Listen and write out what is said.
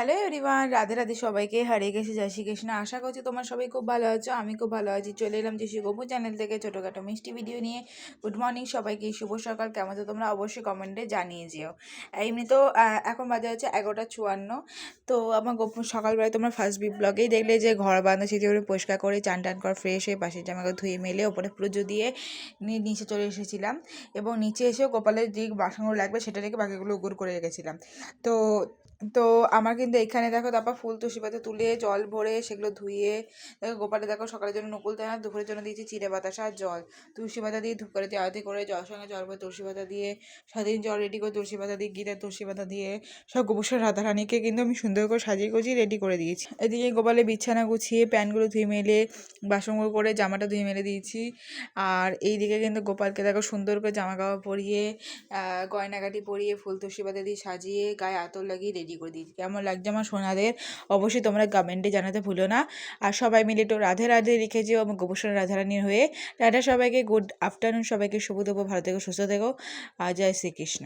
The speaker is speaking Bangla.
হ্যালো এভরিওয়ান, রাধে রাধে সবাইকে। হরে কৃষ্ণ, জয় শ্রীকৃষ্ণ। আশা করছি তোমার সবাই খুব ভালো আছো। আমি খুব ভালো আছি। চলে এলাম যে গপু চ্যানেল থেকে ছোটোখাটো মিষ্টি ভিডিও নিয়ে। গুড মর্নিং সবাইকে, শুভ সকাল। কেমন আছো তোমরা অবশ্যই কমেন্টে জানিয়ে যেও। এমনি তো এখন বাজে হচ্ছে 11:54। তো আমার সকালবেলায় তোমরা ফার্স্ট ব্লগেই দেখলে যে ঘর বাঁধা সেটি পরিষ্কার করে চান টান করে ফ্রেশ হয়ে পাশের জামাকে ধুয়ে মেলে ওপরে পুজো দিয়ে নিচে চলে এসেছিলাম। এবং নিচে এসেও গোপালের যে বাসনগুলো লাগবে সেটা রেখে বাকিগুলো উগুর করে রেখেছিলাম। তো তো আমার কিন্তু এখানে দেখো তারপর ফুল তুলসী পাতা তুলে জল ভরে সেগুলো ধুয়ে দেখো গোপালে দেখো সকালের জন্য নকুল দানা, দুপুরের জন্য দিয়েছি চিড়ে বাতাসা আর জল। তুলসী পাতা দিয়ে ধূপ করে দিয়ে আরতি করে জল সঙ্গে জল ভরে তুলসী পাতা দিয়ে সারাদিন জল রেডি করে তুলসী পাতা দিয়ে গীতার তুলসী পাতা দিয়ে সব গোপুসর রাধারানীকে কিন্তু আমি সুন্দর করে সাজিয়ে গুছিয়ে রেডি করে দিয়েছি। এদিকে গোপালের বিছানা গুছিয়ে প্যান্টগুলো ধুয়ে মেলে বাসনগুলো করে জামাটা ধুয়ে মেলে দিয়েছি। আর এইদিকে কিন্তু গোপালকে দেখো সুন্দর করে জামা কাপড় পরিয়ে গয়নাগাটি পরিয়ে ফুল তুলসী পাতা দিয়ে সাজিয়ে গায়ে আতর লাগিয়ে রেডি করে দিয়েছি। কেমন লাগছে আমার সোনাদের অবশ্যই তোমরা কমেন্টে জানাতে ভুলো না। আর সবাই মিলে একটু রাধে রাধে লিখে যেও আমার গোপসর রাধারানীর হয়ে। টাটা সবাইকে, গুড আফটারনুন সবাইকে, শুভ দেবো, ভালো থেকো, সুস্থ থেকো। আর জয় শ্রীকৃষ্ণ।